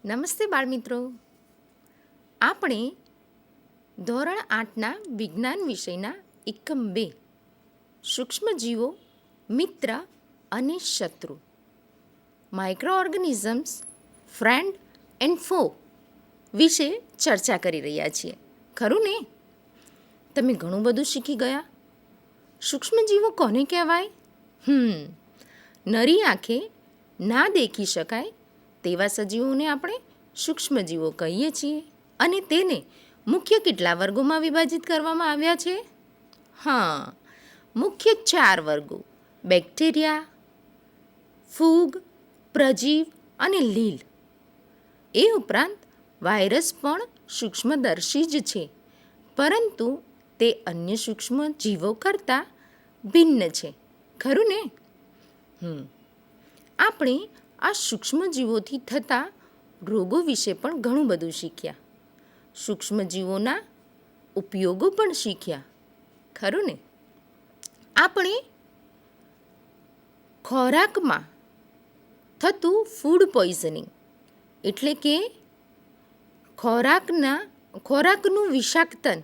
નમસ્તે બાળમિત્રો. આપણે ધોરણ 8ના વિજ્ઞાન વિષયના એકમ 2 સૂક્ષ્મજીવો મિત્ર અને શત્રુ માઇક્રો ઓર્ગેનિઝમ્સ ફ્રેન્ડ એન્ડ ફો વિશે ચર્ચા કરી રહ્યા છીએ. ખરું ને? તમે ઘણું બધું શીખી ગયા. સૂક્ષ્મજીવો કોને કહેવાય? નરી આંખે ના દેખી શકાય તેવા સજીવોને આપણે સૂક્ષ્મજીવો કહીએ છીએ. અને તેને મુખ્ય કેટલા વર્ગોમાં વિભાજિત કરવામાં આવ્યા છે? મુખ્ય 4 વર્ગો: બેક્ટેરિયા, ફૂગ, પ્રજીવ અને લીલ. એ ઉપરાંત વાયરસ પણ સૂક્ષ્મદર્શી જ છે, પરંતુ તે અન્ય સૂક્ષ્મ જીવો કરતાં ભિન્ન છે. ખરું ને? આપણે આ સૂક્ષ્મજીવોથી થતા રોગો વિશે પણ ઘણું બધું શીખ્યા. સૂક્ષ્મજીવોના ઉપયોગો પણ શીખ્યા. ખરું ને? આપણે ખોરાકમાં થતું ફૂડ પોઈઝનિંગ એટલે કે ખોરાકનું વિષાક્તન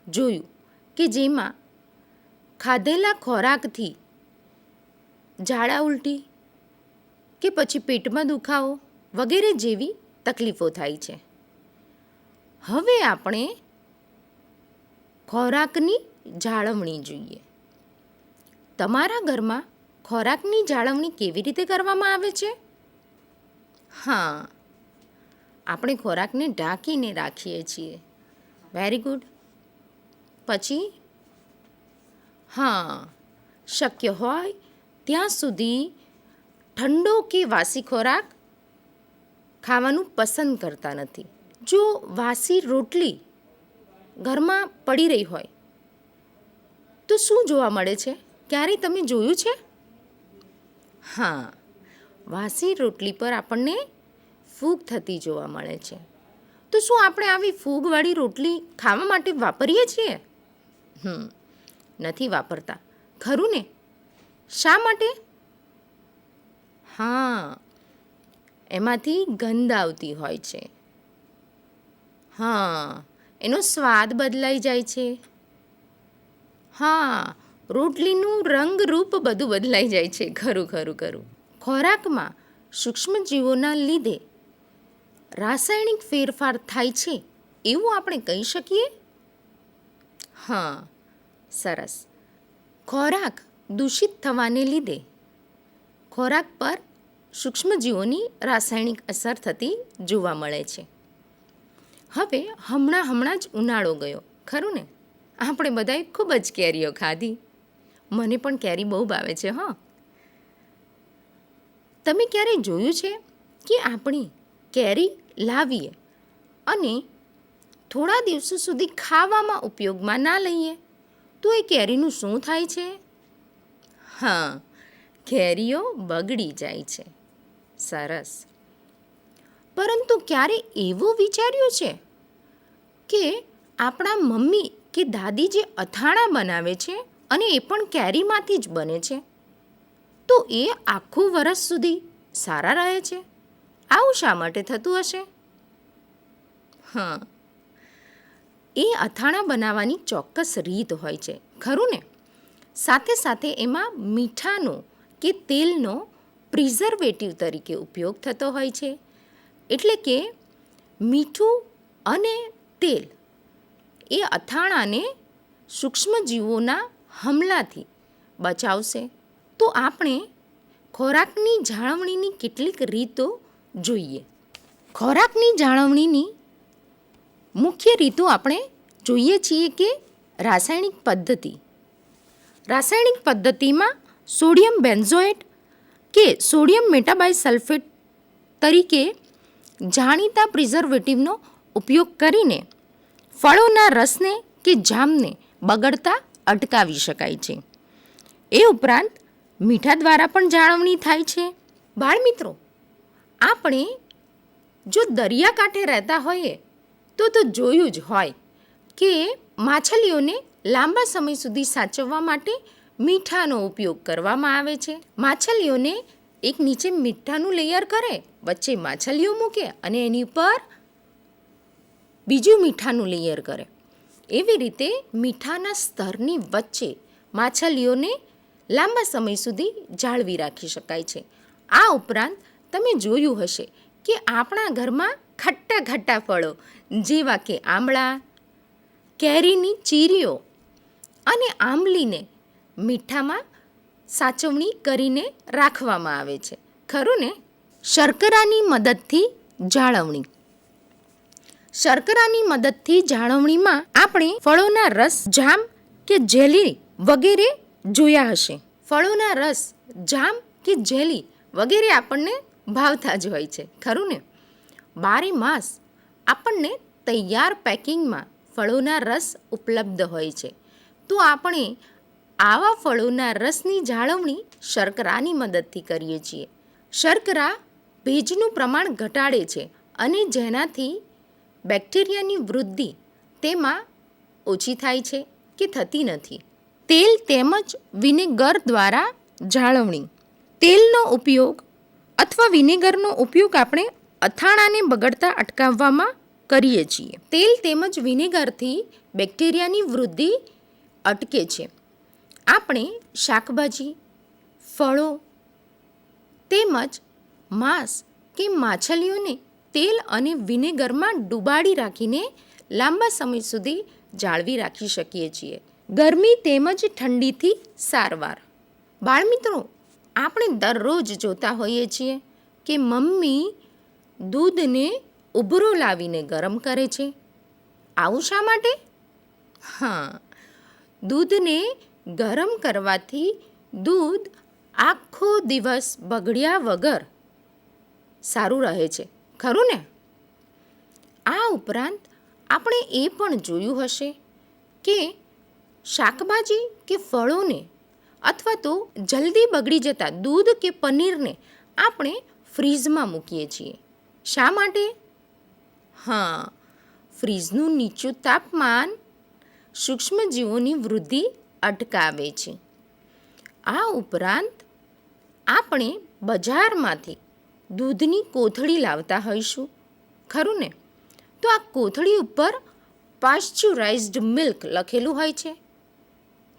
જોયું, કે જેમાં ખાધેલા ખોરાકથી ઝાડા ઉલટી કે પછી પેટમાં દુખાવો વગેરે જેવી તકલીફો થાય છે. હવે આપણે ખોરાકની જાળવણી જોઈએ. તમારા ઘરમાં ખોરાકની જાળવણી કેવી રીતે કરવામાં આવે છે? આપણે ખોરાકને ઢાંકીને રાખીએ છીએ. Very good. પછી શક્ય હોય ત્યાં સુધી ઠંડો કે વાસી ખોરાક ખાવાનું પસંદ કરતા નથી. જો વાસી રોટલી ઘરમાં પડી રહી હોય તો શું જોવા મળે છે? ક્યારેય તમે જોયું છે? વાસી રોટલી પર આપણને ફૂગ થતી જોવા મળે છે. તો શું આપણે આવી ફૂગવાળી રોટલી ખાવા માટે વાપરીએ છીએ? નથી વાપરતા. ખરું ને? શા માટે? એમાંથી ગંધ આવતી હોય છે. એનો સ્વાદ બદલાઈ જાય છે. રોટલીનું રંગ રૂપ બધું બદલાઈ જાય છે. ખરું. ખોરાકમાં સૂક્ષ્મજીવોના લીધે રાસાયણિક ફેરફાર થાય છે એવું આપણે કહી શકીએ? સરસ. ખોરાક દૂષિત થવાને લીધે ખોરાક પર સૂક્ષ્મજીવોની રાસાયણિક અસર થતી જોવા મળે છે. હવે હમણાં જ ઉનાળો ગયો. ખરું ને? આપણે બધાએ ખૂબ જ કેરીઓ ખાધી. મને પણ કેરી બહુ ભાવે છે. તમે ક્યારેય જોયું છે કે આપણે કેરી લાવીએ અને થોડા દિવસો સુધી ખાવામાં ઉપયોગમાં ના લઈએ તો એ કેરીનું શું થાય છે? કેરીઓ બગડી જાય છે. સરસ. પરંતુ ક્યારે એવું વિચાર્યું છે કે આપણા મમ્મી કે દાદી જે અથાણાં બનાવે છે અને એ પણ કેરીમાંથી જ બને છે, તો એ આખું વરસ સુધી સારા રહે છે? આવું શા માટે થતું હશે? એ અથાણાં બનાવવાની ચોક્કસ રીત હોય છે. ખરું ને? સાથે એમાં મીઠાનો કે તેલનો પ્રિઝર્વેટિવ તરીકે ઉપયોગ થતો હોય છે. એટલે કે મીઠું અને તેલ એ અથાણાંને સૂક્ષ્મજીવોના હમલાથી બચાવશે. તો આપણે ખોરાકની જાળવણીની કેટલીક રીતો જોઈએ. ખોરાકની જાળવણીની મુખ્ય રીતો આપણે જોઈએ છીએ કે રાસાયણિક પદ્ધતિમાં સોડિયમ બેન્ઝોએટ કે સોડિયમ મેટાબાઇસલ્ફેટ તરીકે જાણીતા પ્રિઝર્વેટિવનો ઉપયોગ કરીને ફળોના રસને કે જામને બગડતા અટકાવી શકાય છે. એ ઉપરાંત મીઠા દ્વારા પણ જાળવણી થાય છે. બાળમિત્રો, આપણે જો દરિયાકાંઠે રહેતા હોઈએ તો જોયું જ હોય કે માછલીઓને લાંબા સમય સુધી સાચવવા માટે મીઠાનો ઉપયોગ કરવામાં આવે છે. માછલીઓને એક નીચે મીઠાનું લેયર કરે વચ્ચે માછલીઓ મૂકે અને એની ઉપર બીજું મીઠાનું લેયર કરે. એવી રીતે મીઠાના સ્તરની વચ્ચે માછલીઓને લાંબા સમય સુધી જાળવી રાખી શકાય છે. આ ઉપરાંત તમે જોયું હશે કે આપણા ઘરમાં ખટ્ટા ખટ્ટા ફળો જેવા કે આંબળા, કેરીની ચીરીઓ અને આંબલીને મીઠામાં સાચવણી કરીને રાખવામાં આવે છે, ખરું ને? શર્કરાની મદદથી જાળવણી. શર્કરાની મદદથી જાળવણીમાં આપણે ફળોના રસ, જામ કે જેલી વગેરે જોયા હશે. ફળોના રસ, જામ કે જેલી વગેરે આપણને ભાવતા જ હોય છે, ખરું ને? બારે માસ આપણને તૈયાર પેકિંગમાં ફળોના રસ ઉપલબ્ધ હોય છે. તો આપણે આવા ફળોના રસની જાળવણી શર્કરાની મદદથી કરીએ છીએ. શર્કરા ભેજનું પ્રમાણ ઘટાડે છે અને જેનાથી બેક્ટેરિયાની વૃદ્ધિ તેમાં ઓછી થાય છે કે થતી નથી. તેલ તેમજ વિનેગર દ્વારા જાળવણી. તેલનો ઉપયોગ અથવા વિનેગરનો ઉપયોગ આપણે અથાણાને બગડતા અટકાવવામાં કરીએ છીએ. તેલ તેમજ વિનેગરથી બેક્ટેરિયાની વૃદ્ધિ અટકે છે. આપણે શાકભાજી, ફળો તેમજ માંસ કે માછલીઓને તેલ અને વિનેગરમાં ડૂબાડી રાખીને લાંબા સમય સુધી જાળવી રાખી શકીએ છીએ. ગરમી તેમજ ઠંડીથી સારવાર. બાળમિત્રો, આપણે દરરોજ જોતા હોઈએ છીએ કે મમ્મી દૂધને ઉભરો લાવીને ગરમ કરે છે. આવું શા માટે? હા, દૂધને ગરમ કરવાથી દૂધ આખો દિવસ બગડ્યા વગર સારું રહે છે, ખરું ને? આ ઉપરાંત આપણે એ પણ જોયું હશે કે શાકભાજી કે ફળોને અથવા તો જલ્દી બગડી જતા દૂધ કે પનીરને આપણે ફ્રીઝમાં મૂકીએ છીએ. શા માટે? હા, ફ્રીઝનું નીચું તાપમાન સૂક્ષ્મજીવોની વૃદ્ધિ અટકાવે છે. આ ઉપરાંત આપણે બજારમાંથી દૂધની કોથળી લાવતા હોઈશું, ખરું ને? તો આ કોથળી ઉપર પાશ્ચરાઇઝ્ડ મિલ્ક લખેલું હોય છે.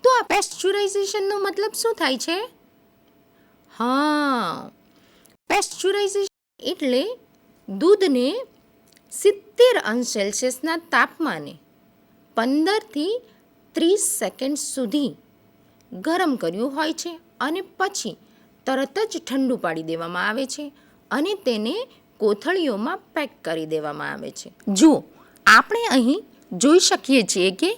તો આ પેસ્ચ્યુરાઇઝેશનનો મતલબ શું થાય છે? હા, પેસ્ચ્યુરાઇઝેશન એટલે દૂધને 70°C તાપમાને 15થી 30 સેકન્ડ સુધી ગરમ કર્યું હોય છે અને પછી તરત જ ઠંડુ પાડી દેવામાં આવે છે અને તેને કોથળીઓમાં પેક કરી દેવામાં આવે છે. જુઓ, આપણે અહીં જોઈ શકીએ છીએ કે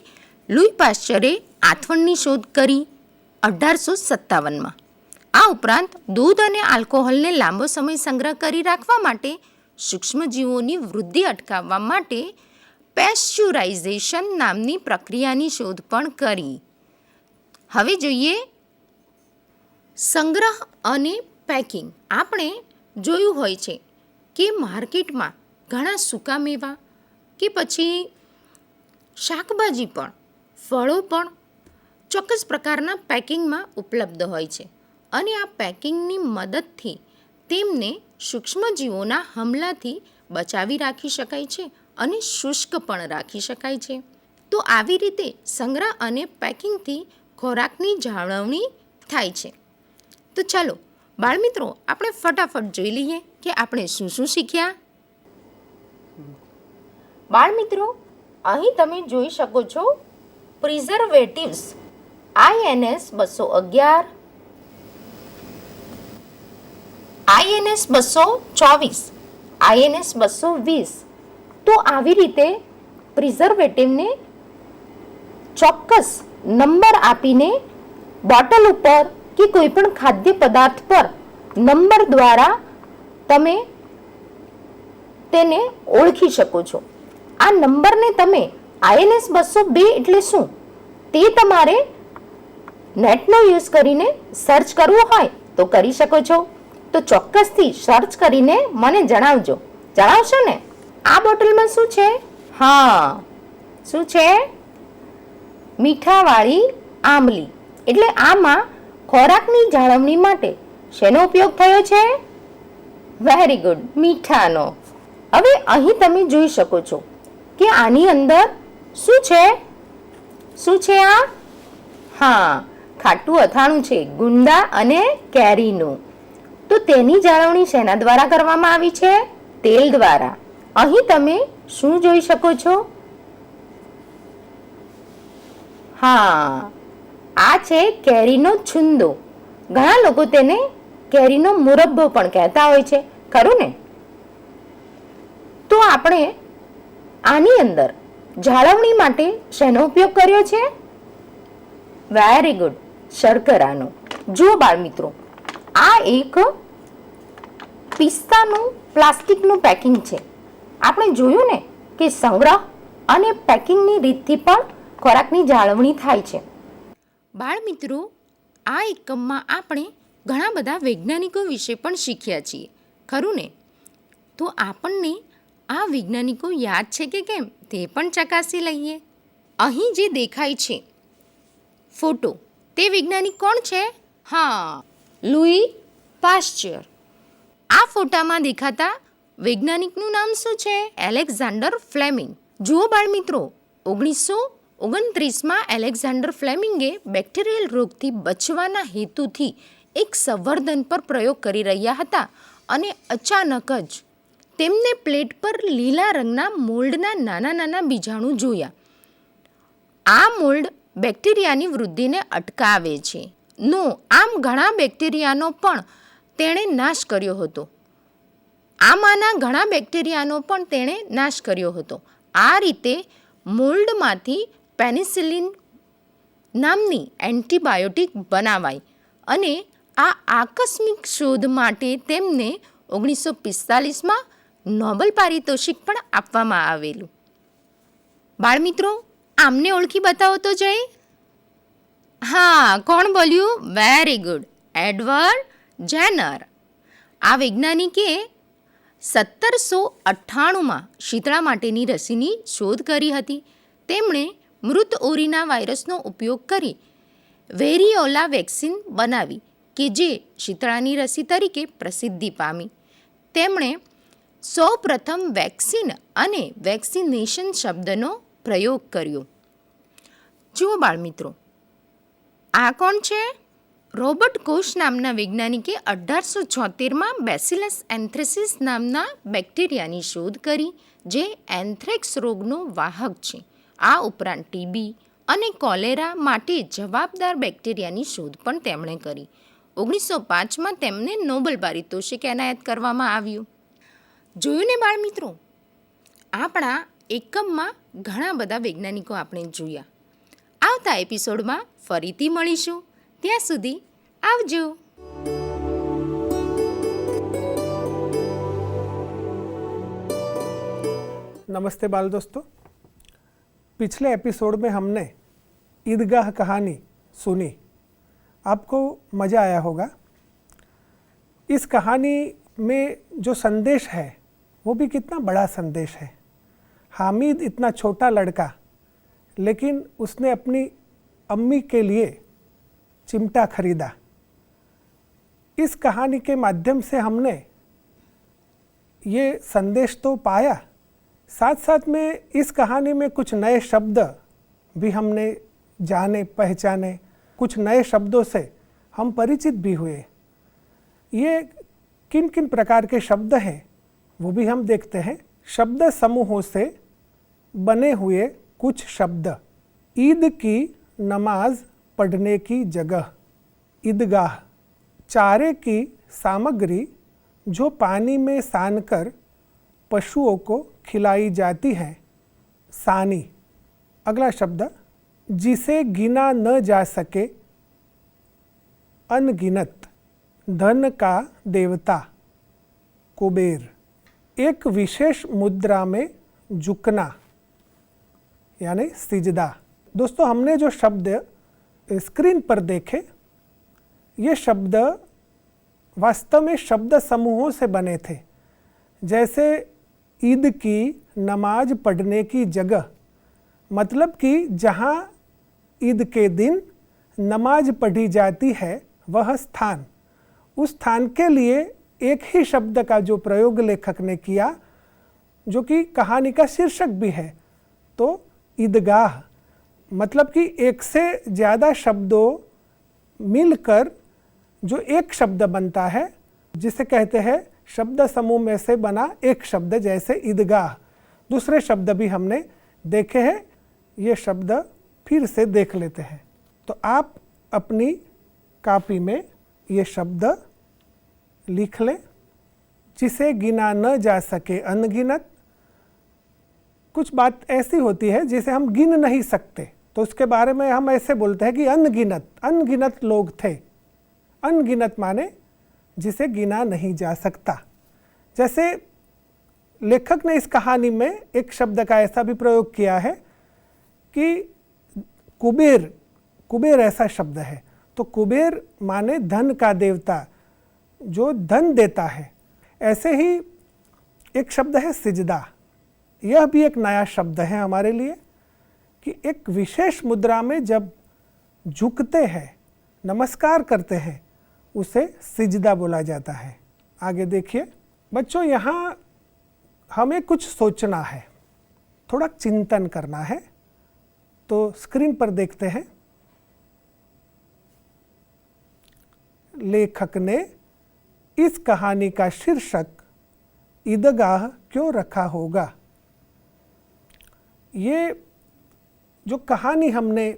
લુઈ પાશ્ચરે આથવણની શોધ કરી 1857માં. આ ઉપરાંત દૂધ અને આલ્કોહોલને લાંબો સમય સંગ્રહ કરી રાખવા માટે સૂક્ષ્મજીવોની વૃદ્ધિ અટકાવવા માટે પેસ્ચ્યુરાઇઝેશન નામની પ્રક્રિયાની શોધ પણ કરી. હવે જોઈએ સંગ્રહ અને પેકિંગ. આપણે જોયું હોય છે કે માર્કેટમાં ઘણા સૂકા મેવા કે પછી શાકભાજી પણ, ફળો પણ ચોક્કસ પ્રકારના પેકિંગમાં ઉપલબ્ધ હોય છે અને આ પેકિંગની મદદથી તેમને સૂક્ષ્મજીવોના હુમલાથી બચાવી રાખી શકાય છે અને શુષ્ક પણ રાખી શકાય છે. તો આવી રીતે સંગ્રહ અને પેકિંગથી ખોરાકની જાળવણી થાય છે. તો ચાલો બાળમિત્રો, આપણે ફટાફટ જોઈ લઈએ કે આપણે શું શું શીખ્યા. બાળમિત્રો, અહીં તમે જોઈ શકો છો પ્રિઝર્વેટિવ્સ INS 211, INS 224, INS 220. તો આવી રીતે પ્રિઝર્વેટિવને ચોક્કસ નંબર આપીને બોટલ ઉપર કે કોઈ પણ ખાદ્ય પદાર્થ પર નંબર દ્વારા તમે તેને ઓળખી શકો છો. આ નંબરને તમે INS 202 એટલે શું તે તમારે નેટનો યુઝ કરીને સર્ચ કરવું હોય તો કરી શકો છો. તો ચોક્કસથી સર્ચ કરીને મને જણાવજો. જણાવશો ને? આ બોટલમાં શું છે? હા, શું છે? મીઠાવાળી આંબલી. એટલે આમાં ખોરાકની જાળવણી માટે શેનો ઉપયોગ થયો છે? વેરી ગુડ, મીઠાનો. હવે અહીં તમે જોઈ શકો છો કે આની અંદર શું છે? શું છે આ? હા, ખાટું અથાણું છે, ગુંદા અને કેરીનું. તો તેની જાળવણી શેના દ્વારા કરવામાં આવી છે? તેલ દ્વારા. અહીં તમે શું જોઈ શકો છો? હા, આ છે કેરીનો છુંદો. ઘણા લોકો તેને કેરીનો મુરબ્બો પણ કહેતા હોય છે, ખરું ને? તો આપણે આની અંદર જાળવણી માટે શેનો ઉપયોગ કર્યો છે? વેરી ગુડ, શર્કરાનો. જુઓ બાળ મિત્રો, આ એક પિસ્તાનું પ્લાસ્ટિકનું પેકિંગ છે. આપણે જોયું ને કે સંગ્રહ અને પેકિંગની રીતથી પણ ખોરાકની જાળવણી થાય છે. બાળ મિત્રો, આ એકમમાં આપણે ઘણા બધા વૈજ્ઞાનિકો વિશે પણ શીખ્યા છીએ, ખરું ને? તો આપણને આ વૈજ્ઞાનિકો યાદ છે કે કેમ તે પણ ચકાસી લઈએ. અહીં જે દેખાય છે ફોટો, તે વૈજ્ઞાનિક કોણ છે? હા, લુઈ પાશ્ચર. આ ફોટામાં દેખાતા વૈજ્ઞાનિકનું નામ શું છે? Alexander Fleming. જુઓ બાળ મિત્રો, 1929માં એલેક્ઝાન્ડર ફ્લેમિંગે બેક્ટેરિયલ રોગથી બચવાના હેતુથી એક સંવર્ધન પર પ્રયોગ કરી રહ્યા હતા અને અચાનક જ તેમને પ્લેટ પર લીલા રંગના મોલ્ડના નાના નાના બીજાણુ જોયા. આ મોલ્ડ બેક્ટેરિયાની વૃદ્ધિને અટકાવે છે. આમ ઘણા બેક્ટેરિયાનો પણ તેણે નાશ કર્યો હતો. આમાંના ઘણા બેક્ટેરિયાનો પણ તેણે નાશ કર્યો હતો. આ રીતે મોલ્ડમાંથી પેનિસિલિન નામની એન્ટીબાયોટિક બનાવાઈ અને આ આકસ્મિક શોધ માટે તેમને 1945માં નોબેલ પારિતોષિક પણ આપવામાં આવેલું. બાળમિત્રો, આમને ઓળખી બતાવો તો જય. હા, કોણ બોલ્યું? Very good, Edward Zener. આ વૈજ્ઞાનિકે 1798માં શીતળા માટેની રસીની શોધ કરી હતી. તેમણે મૃત ઓરીના વાયરસનો ઉપયોગ કરી વેરિયોલા વેક્સિન બનાવી કે જે શીતળાની રસી તરીકે પ્રસિદ્ધિ પામી. તેમણે સૌપ્રથમ વેક્સિન અને વેક્સિનેશન શબ્દનો પ્રયોગ કર્યો. જુઓ બાળમિત્રો, આ કોણ છે? રોબર્ટ કોશ નામના વૈજ્ઞાનિકે 1876માં બેસિલસ એન્થ્રેસિસ નામના બેક્ટેરિયાની શોધ કરી જે એન્થ્રેક્સ રોગનો વાહક છે. આ ઉપરાંત ટીબી અને કોલેરા માટે જવાબદાર બેક્ટેરિયાની શોધ પણ તેમણે કરી. 1905માં તેમને નોબેલ પારિતોષિક એનાયત કરવામાં આવ્યું. જોયું ને બાળમિત્રો, આપણા એકમમાં ઘણા બધા વૈજ્ઞાનિકો આપણે જોયા. આવતા એપિસોડમાં ફરીથી મળીશું. ત્યાં સુધી આવજો. नमस्ते बाल दोस्तों, पिछले एपिसोड में हमने ईदगाह कहानी सुनी. आपको मज़ा आया होगा. इस कहानी में जो संदेश है वो भी कितना बड़ा संदेश है. हामिद इतना छोटा लड़का, लेकिन उसने अपनी अम्मी के लिए चिमटा खरीदा. इस कहानी के माध्यम से हमने ये संदेश तो पाया, साथ साथ में इस कहानी में कुछ नए शब्द भी हमने जाने पहचाने, कुछ नए शब्दों से हम परिचित भी हुए. ये किन किन प्रकार के शब्द हैं वो भी हम देखते हैं. शब्द समूहों से बने हुए कुछ शब्द. ईद की नमाज पढ़ने की जगह, ईदगाह. चारे की सामग्री जो पानी में सानकर पशुओं को खिलाई जाती है, सानी. अगला शब्द, जिसे गिना न जा सके, अनगिनत. धन का देवता, कुबेर. एक विशेष मुद्रा में झुकना यानी सिजदा. दोस्तों, हमने जो शब्द स्क्रीन पर देखे, ये शब्द वास्तव में शब्द समूहों से बने थे. जैसे ईद की नमाज पढ़ने की जगह, मतलब कि जहाँ ईद के दिन नमाज पढ़ी जाती है वह स्थान, उस स्थान के लिए एक ही शब्द का जो प्रयोग लेखक ने किया, जो कि कहानी का शीर्षक भी है, तो ईदगाह, मतलब कि एक से ज़्यादा शब्दों मिलकर जो एक शब्द बनता है, जिसे कहते हैं शब्द समूह में से बना एक शब्द, जैसे ईदगाह। दूसरे शब्द भी हमने देखे हैं, ये शब्द फिर से देख लेते हैं। तो आप अपनी कॉपी में ये शब्द लिख लें। जिसे गिना न जा सके अनगिनत, कुछ बात ऐसी होती है जिसे हम गिन नहीं सकते, तो उसके बारे में हम ऐसे बोलते हैं कि अनगिनत लोग थे। अनगिनत माने जिसे गिना नहीं जा सकता। जैसे लेखक ने इस कहानी में एक शब्द का ऐसा भी प्रयोग किया है कि कुबेर ऐसा शब्द है, तो कुबेर माने धन का देवता, जो धन देता है। ऐसे ही एक शब्द है सिजदा। यह भी एक नया शब्द है हमारे लिए कि एक विशेष मुद्रा में जब झुकते हैं, नमस्कार करते हैं, उसे सिजदा बोला जाता है। आगे देखिए बच्चों, यहाँ हमें कुछ सोचना है, थोड़ा चिंतन करना है। तो स्क्रीन पर देखते हैं, लेखक ने इस कहानी का शीर्षक ईदगाह क्यों रखा होगा। ये जो कहानी हमने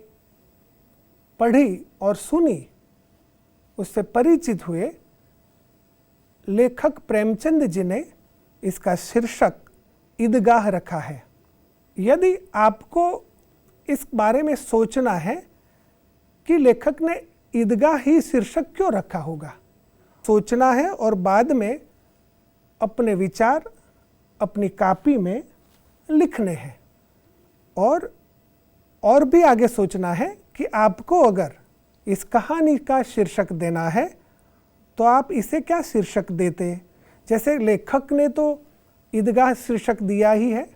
पढ़ी और सुनी, उससे परिचित हुए, लेखक प्रेमचंद जी ने इसका शीर्षक ईदगाह रखा है। यदि आपको इस बारे में सोचना है कि लेखक ने ईदगाह ही शीर्षक क्यों रखा होगा, सोचना है और बाद में अपने विचार अपनी कॉपी में लिखने हैं। और भी आगे सोचना है कि आपको अगर इस कहानी का शीर्षक देना है तो आप इसे क्या शीर्षक देते। जैसे लेखक ने तो ईदगाह शीर्षक दिया ही है,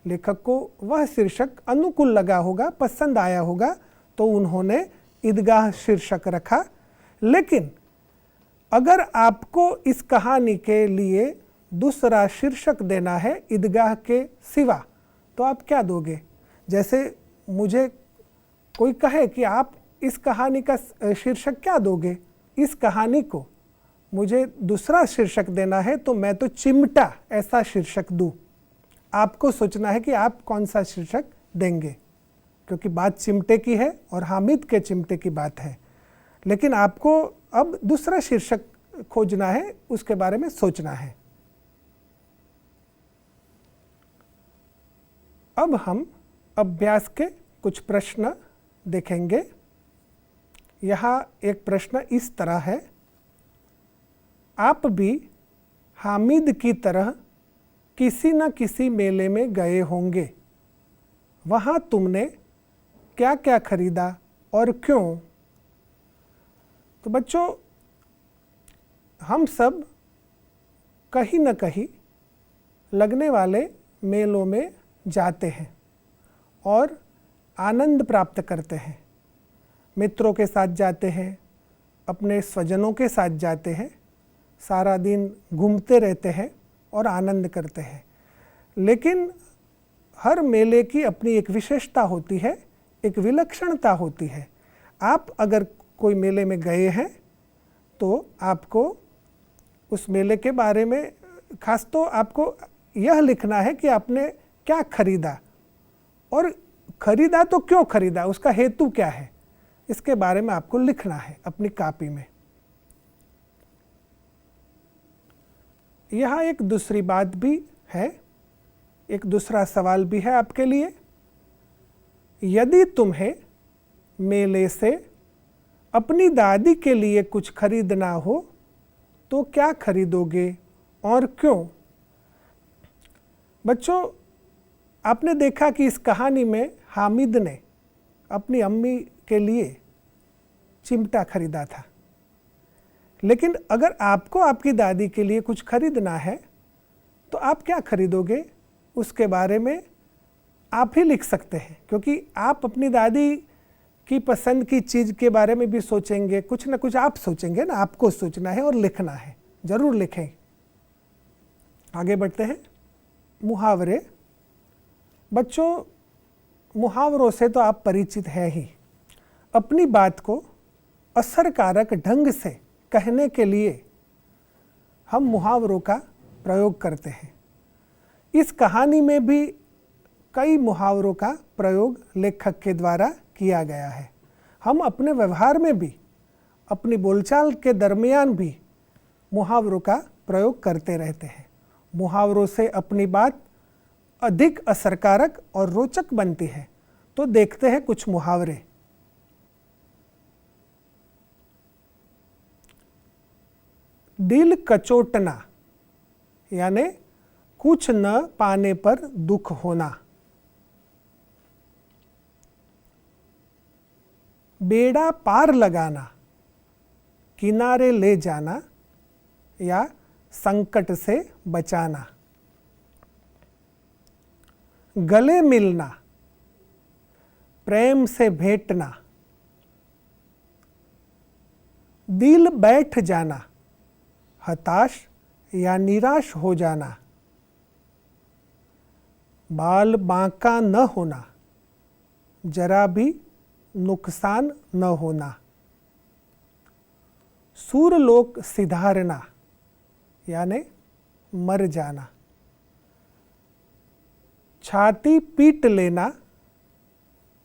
लेखक को वह शीर्षक अनुकूल लगा होगा, पसंद आया होगा, तो उन्होंने ईदगाह शीर्षक रखा। लेकिन अगर आपको इस कहानी के लिए दूसरा शीर्षक देना है ईदगाह के सिवा, तो आप क्या दोगे। जैसे मुझे कोई कहे कि आप इस कहानी का शीर्षक क्या दोगे, इस कहानी को मुझे दूसरा शीर्षक देना है तो मैं तो चिमटा ऐसा शीर्षक दूँ। आपको सोचना है कि आप कौन सा शीर्षक देंगे, क्योंकि बात चिमटे की है और हामिद के चिमटे की बात है। लेकिन आपको अब दूसरा शीर्षक खोजना है, उसके बारे में सोचना है। अब हम अभ्यास के कुछ प्रश्न देखेंगे। यहाँ एक प्रश्न इस तरह है, आप भी हामिद की तरह किसी न किसी मेले में गए होंगे, वहाँ तुमने क्या क्या खरीदा और क्यों। तो बच्चों, हम सब कहीं न कहीं लगने वाले मेलों में जाते हैं और आनंद प्राप्त करते हैं। मित्रों के साथ जाते हैं, अपने स्वजनों के साथ जाते हैं, सारा दिन घूमते रहते हैं और आनंद करते हैं। लेकिन हर मेले की अपनी एक विशेषता होती है, एक विलक्षणता होती है। आप अगर कोई मेले में गए हैं तो आपको उस मेले के बारे में खास तो आपको यह लिखना है कि आपने क्या खरीदा और खरीदा तो क्यों खरीदा, उसका हेतु क्या है, इसके बारे में आपको लिखना है अपनी कॉपी में। यहाँ एक दूसरी बात भी है, एक दूसरा सवाल भी है आपके लिए। यदि तुम्हें मेले से अपनी दादी के लिए कुछ खरीदना हो तो क्या खरीदोगे और क्यों। बच्चों, आपने देखा कि इस कहानी में हामिद ने अपनी अम्मी के लिए चिमटा खरीदा था। लेकिन अगर आपको आपकी दादी के लिए कुछ खरीदना है तो आप क्या खरीदोगे, उसके बारे में आप ही लिख सकते हैं, क्योंकि आप अपनी दादी की पसंद की चीज़ के बारे में भी सोचेंगे, कुछ ना कुछ आप सोचेंगे ना, आपको सोचना है और लिखना है। ज़रूर लिखें। आगे बढ़ते हैं। मुहावरे। बच्चों, मुहावरों से तो आप परिचित हैं ही। अपनी बात को असरकारक ढंग से कहने के लिए हम मुहावरों का प्रयोग करते हैं। इस कहानी में भी कई मुहावरों का प्रयोग लेखक के द्वारा किया गया है। हम अपने व्यवहार में भी, अपनी बोलचाल के दरमियान भी मुहावरों का प्रयोग करते रहते हैं। मुहावरों से अपनी बात अधिक असरकारक और रोचक बनती है। तो देखते हैं कुछ मुहावरे। दिल कचोटना, यानी कुछ न पाने पर दुख होना। बेड़ा पार लगाना, किनारे ले जाना या संकट से बचाना। गले मिलना, प्रेम से भेंटना। दिल बैठ जाना, हताश या निराश हो जाना। बाल बांका न होना, जरा भी नुकसान न होना। सूरलोक सिधारना, यानी मर जाना। छाती पीट लेना,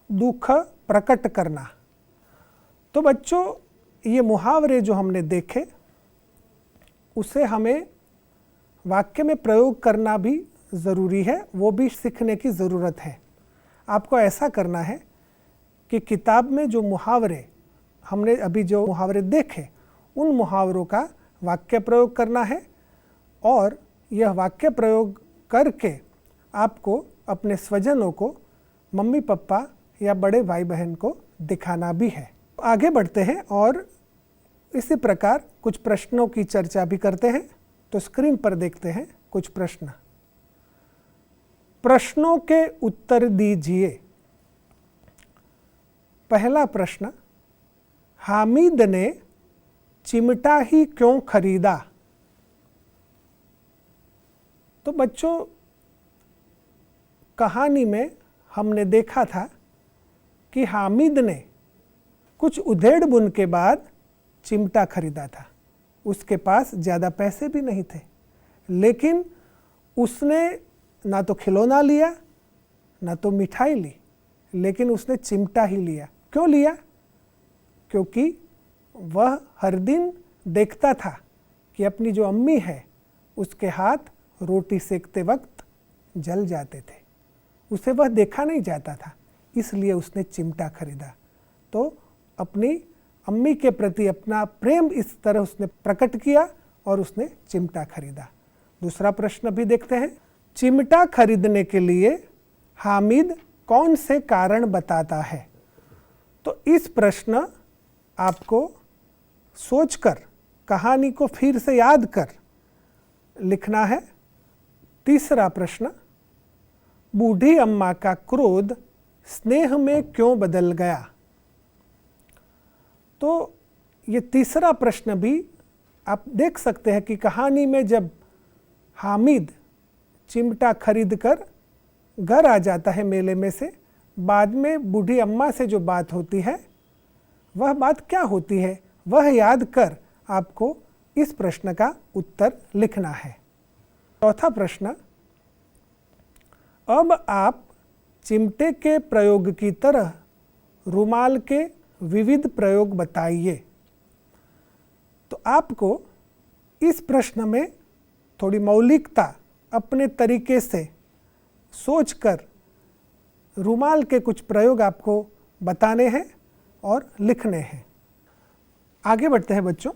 दुख प्रकट करना। तो बच्चों, ये मुहावरे जो हमने देखे, उसे हमें वाक्य में प्रयोग करना भी ज़रूरी है, वो भी सीखने की ज़रूरत है। आपको ऐसा करना है कि किताब में जो मुहावरे हमने अभी जो मुहावरे देखे, उन मुहावरों का वाक्य प्रयोग करना है और यह वाक्य प्रयोग करके आपको अपने स्वजनों को, मम्मी पापा या बड़े भाई बहन को दिखाना भी है। आगे बढ़ते हैं और इसी प्रकार कुछ प्रश्नों की चर्चा भी करते हैं। तो स्क्रीन पर देखते हैं कुछ प्रश्न। प्रश्नों के उत्तर दीजिए। पहला प्रश्न, हामिद ने चिमटा ही क्यों खरीदा? तो बच्चों, कहानी में हमने देखा था कि हामिद ने कुछ उधेड़ बुन के बाद चिमटा खरीदा था। उसके पास ज़्यादा पैसे भी नहीं थे, लेकिन उसने ना तो खिलौना लिया ना तो मिठाई ली, लेकिन उसने चिमटा ही लिया। क्यों लिया? क्योंकि वह हर दिन देखता था कि अपनी जो अम्मी है उसके हाथ रोटी सेकते वक्त जल जाते थे। उसे वह देखा नहीं जाता था, इसलिए उसने चिमटा खरीदा। तो अपनी अम्मी के प्रति अपना प्रेम इस तरह उसने प्रकट किया और उसने चिमटा खरीदा। दूसरा प्रश्न भी देखते हैं। चिमटा खरीदने के लिए हामिद कौन से कारण बताता है? तो इस प्रश्न आपको सोचकर, कहानी को फिर से याद कर लिखना है। तीसरा प्रश्न, बूढ़ी अम्मा का क्रोध स्नेह में क्यों बदल गया? तो ये तीसरा प्रश्न भी आप देख सकते हैं कि कहानी में जब हामिद चिमटा खरीद कर घर आ जाता है मेले में से, बाद में बूढ़ी अम्मा से जो बात होती है, वह बात क्या होती है, वह याद कर आपको इस प्रश्न का उत्तर लिखना है। चौथा प्रश्न, अब आप चिमटे के प्रयोग की तरह रुमाल के विविध प्रयोग बताइए। तो आपको इस प्रश्न में थोड़ी मौलिकता अपने तरीके से सोचकर रुमाल के कुछ प्रयोग आपको बताने हैं और लिखने हैं। आगे बढ़ते हैं बच्चों।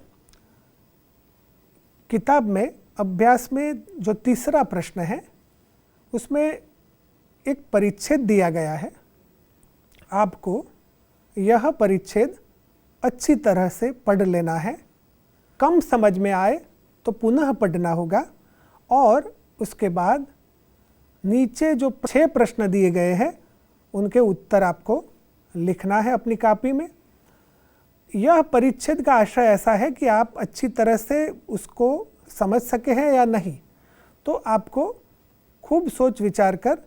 किताब में अभ्यास में जो तीसरा प्रश्न है, उसमें एक परिच्छेद दिया गया है। आपको यह परिच्छेद अच्छी तरह से पढ़ लेना है। कम समझ में आए तो पुनः पढ़ना होगा और उसके बाद नीचे जो 6 प्रश्न दिए गए हैं उनके उत्तर आपको लिखना है अपनी कॉपी में। यह परिच्छेद का आशय ऐसा है कि आप अच्छी तरह से उसको समझ सके हैं या नहीं, तो आपको खूब सोच विचार कर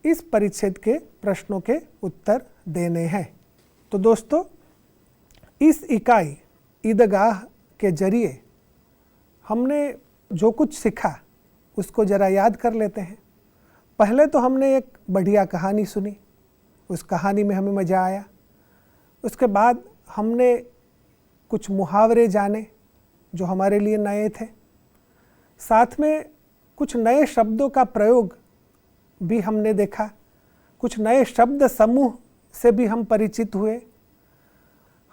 इस परिच्छेद के प्रश्नों के उत्तर देने हैं। तो दोस्तों, इस इकाई ईदगाह के जरिए हमने जो कुछ सीखा उसको ज़रा याद कर लेते हैं। पहले तो हमने एक बढ़िया कहानी सुनी, उस कहानी में हमें मज़ा आया। उसके बाद हमने कुछ मुहावरे जाने जो हमारे लिए नए थे। साथ में कुछ नए शब्दों का प्रयोग भी हमने देखा, कुछ नए शब्द समूह से भी हम परिचित हुए।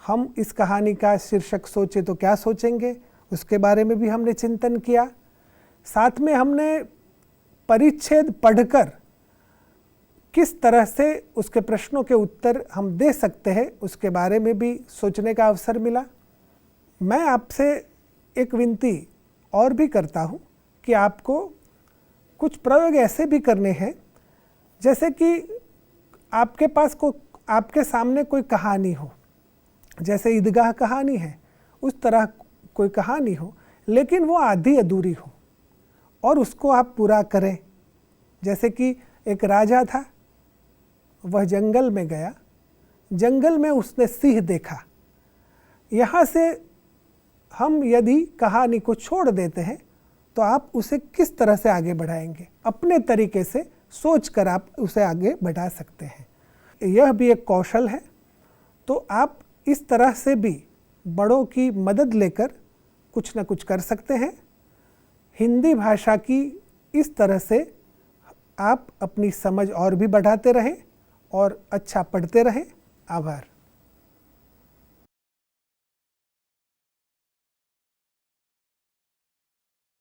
हम इस कहानी का शीर्षक सोचे तो क्या सोचेंगे, उसके बारे में भी हमने चिंतन किया। साथ में हमने परिच्छेद पढ़कर किस तरह से उसके प्रश्नों के उत्तर हम दे सकते हैं उसके बारे में भी सोचने का अवसर मिला। मैं आपसे एक विनती और भी करता हूँ कि आपको कुछ प्रयोग ऐसे भी करने हैं, जैसे कि आपके पास आपके सामने कोई कहानी हो, जैसे ईदगाह कहानी है उस तरह कोई कहानी हो, लेकिन वो आधी अधूरी हो और उसको आप पूरा करें। जैसे कि एक राजा था, वह जंगल में गया, जंगल में उसने सिंह देखा। यहाँ से हम यदि कहानी को छोड़ देते हैं तो आप उसे किस तरह से आगे बढ़ाएंगे, अपने तरीके से सोचकर आप उसे आगे बढ़ा सकते हैं। यह भी एक कौशल है। तो आप इस तरह से भी बड़ों की मदद लेकर कुछ न कुछ कर सकते हैं। हिंदी भाषा की इस तरह से आप अपनी समझ और भी बढ़ाते रहें और अच्छा पढ़ते रहें। आभार।